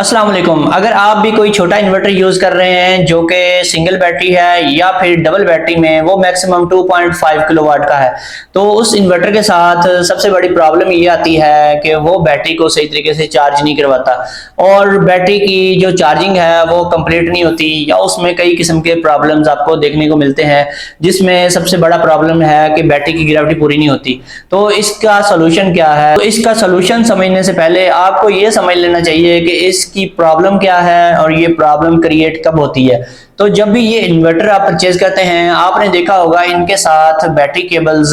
अस्सलाम वालेकुम। अगर आप भी कोई छोटा इन्वर्टर यूज कर रहे हैं जो कि सिंगल बैटरी है या फिर डबल बैटरी में वो मैक्सिमम 2.5 किलोवाट का है, तो उस इन्वर्टर के साथ सबसे बड़ी प्रॉब्लम ये आती है कि वो बैटरी को सही तरीके से चार्ज नहीं करवाता और बैटरी की जो चार्जिंग है वो कंप्लीट नहीं होती या उसमें कई किस्म के प्रॉब्लम्स आपको देखने को मिलते हैं, जिसमें सबसे बड़ा प्रॉब्लम है कि बैटरी की ग्रेविटी पूरी नहीं होती। तो इसका सोल्यूशन क्या है? तो इसका सोल्यूशन समझने से पहले आपको ये समझ लेना चाहिए कि इसकी प्रॉब्लम क्या है और ये प्रॉब्लम क्रिएट कब होती है। तो जब भी ये इन्वर्टर आप परचेज करते हैं, आपने देखा होगा इनके साथ बैटरी केबल्स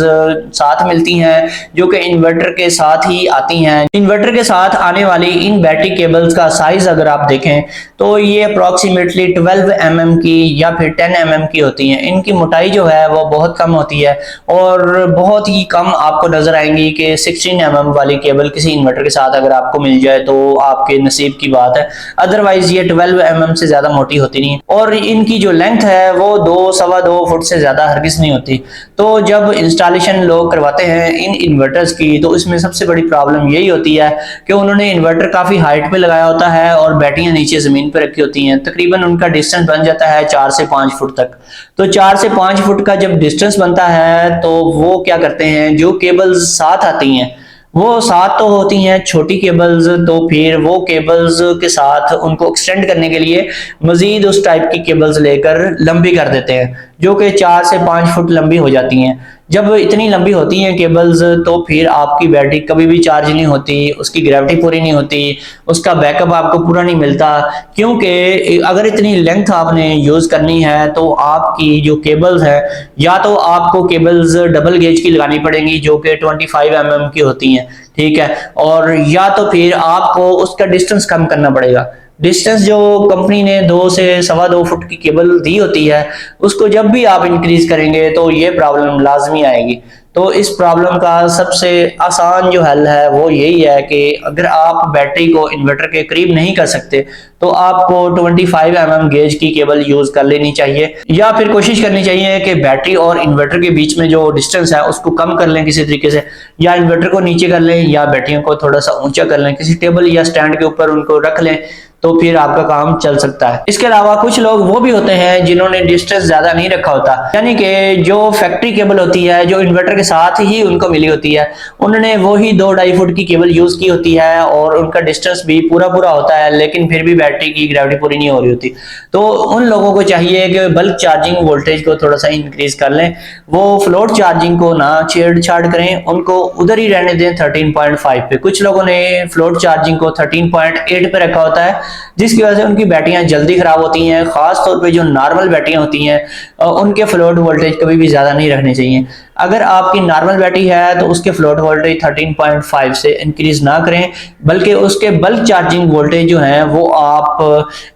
साथ मिलती हैं जो कि इन्वर्टर के साथ ही आती हैं। इन्वर्टर के साथ आने वाली इन बैटरी केबल्स का साइज अगर आप देखें तो ये अप्रोक्सीमेटली 12 mm की या फिर 10 mm की होती हैं। इनकी मोटाई जो है वो बहुत कम होती है और बहुत ही कम आपको नजर आएंगी कि 16 mm वाली केबल किसी इन्वर्टर के साथ अगर आपको मिल जाए तो आपके नसीब की बात है। अदरवाइज ये 12 mm से ज्यादा मोटी होती नहीं और इनकी जो लेंथ है वो 2-2.25 फुट से ज्यादा हरगिज नहीं होती। तो जब इंस्टॉलेशन लोग करवाते हैं इन इन्वर्टर्स की तो इसमें सबसे बड़ी प्रॉब्लम यही होती है कि उन्होंने इन्वर्टर काफी हाइट पे लगाया होता है और बैटरियां नीचे जमीन पे रखी होती हैं। तकरीबन उनका डिस्टेंस बन जाता है 4 से 5 फुट तक। तो 4 से 5 फुट का जब डिस्टेंस बनता है तो वो क्या करते हैं, जो केबल्स साथ आती हैं वो साथ तो होती हैं छोटी केबल्स, तो फिर वो केबल्स के साथ उनको एक्सटेंड करने के लिए मजीद उस टाइप की केबल्स लेकर लंबी कर देते हैं जो कि 4 से 5 फुट लंबी हो जाती हैं। जब इतनी लंबी होती हैं केबल्स तो फिर आपकी बैटरी कभी भी चार्ज नहीं होती, उसकी ग्रेविटी पूरी नहीं होती, उसका बैकअप आपको पूरा नहीं मिलता। क्योंकि अगर इतनी लेंथ आपने यूज करनी है तो आपकी जो केबल्स है या तो आपको केबल्स डबल गेज की लगानी पड़ेंगी जो कि 25 mm की होती हैं, ठीक है, और या तो फिर आपको उसका डिस्टेंस कम करना पड़ेगा। डिस्टेंस जो कंपनी ने 2 से 2.25 फुट की केबल दी होती है उसको जब भी आप इंक्रीज करेंगे तो ये प्रॉब्लम लाजमी आएगी। तो इस प्रॉब्लम का सबसे आसान जो हल है वो यही है कि अगर आप बैटरी को इन्वर्टर के करीब नहीं कर सकते तो आपको 25 mm गेज की केबल यूज कर लेनी चाहिए या फिर कोशिश करनी चाहिए कि बैटरी और इन्वर्टर के बीच में जो डिस्टेंस है उसको कम कर लें किसी तरीके से, या इन्वर्टर को नीचे कर लें या बैटरियों को थोड़ा सा ऊंचा कर लें, किसी टेबल या स्टैंड के ऊपर उनको रख लें तो फिर आपका काम चल सकता है। इसके अलावा कुछ लोग वो भी होते हैं जिन्होंने डिस्टेंस ज्यादा नहीं रखा होता, यानी कि जो फैक्ट्री केबल होती है जो इन्वर्टर के साथ ही उनको मिली होती है उन्होंने वो ही 2-2.5 फुट की केबल यूज की होती है और उनका डिस्टेंस भी पूरा पूरा होता है लेकिन फिर भी बैटरी की ग्रेविटी पूरी नहीं हो रही होती। तो उन लोगों को चाहिए कि बल्क चार्जिंग वोल्टेज को थोड़ा सा इंक्रीज कर लें, वो फ्लोट चार्जिंग को ना छेड़छाड़ करें, उनको उधर ही रहने दें 13.5 पे। कुछ लोगों ने फ्लोट चार्जिंग को 13.8 पे रखा होता है जिसकी वजह से उनकी बैटरियां जल्दी खराब होती हैं। खास तौर पे जो नॉर्मल बैटरियां होती हैं उनके फ्लोट वोल्टेज कभी भी ज्यादा नहीं रखने चाहिए। अगर आपकी नॉर्मल बैटरी है तो उसके फ्लोट वोल्टेज 13.5 से इंक्रीज ना करें, बल्कि उसके बल्क चार्जिंग वोल्टेज जो है वो आप,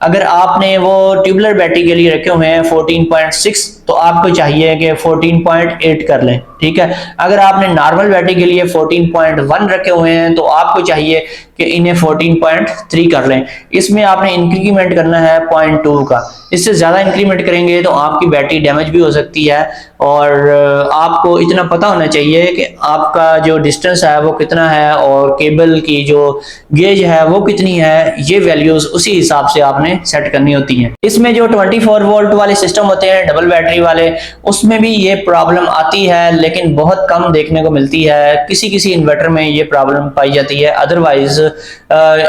अगर आपने वो ट्यूबलर बैटरी के लिए रखे हुए हैं 14.6 तो आपको चाहिए कि 14.8 कर लें, ठीक है। अगर आपने नॉर्मल बैटरी के लिए 14.1 रखे हुए हैं तो आपको चाहिए कि इन्हें 14.3 कर लें। इसमें आपने इंक्रीमेंट करना है 0.2 का, इससे ज्यादा इंक्रीमेंट करेंगे तो आपकी बैटरी डैमेज भी हो सकती है और आपको इतना पता होना चाहिए कि आपका जो डिस्टेंस है वो कितना है और केबल की जो गेज है वो कितनी है, ये वैल्यूज उसी हिसाब से आपने सेट करनी होती हैं। इसमें जो 24 वोल्ट वाले सिस्टम होते हैं डबल बैटरी वाले, उसमें भी ये प्रॉब्लम आती है लेकिन बहुत कम देखने को मिलती है। किसी किसी इन्वर्टर में ये प्रॉब्लम पाई जाती है, अदरवाइज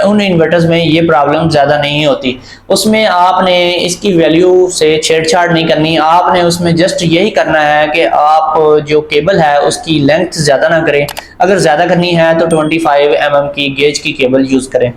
उन इन्वर्टर्स में ये प्रॉब्लम ज्यादा नहीं होती। उसमें आपने इसकी वैल्यू से छेड़छाड़ नहीं करनी, आपने उसमें जस्ट यही करना है कि आप जो केबल है उसकी लेंथ ज्यादा ना करें, अगर ज्यादा करनी है तो 25 mm की गेज की केबल यूज करें।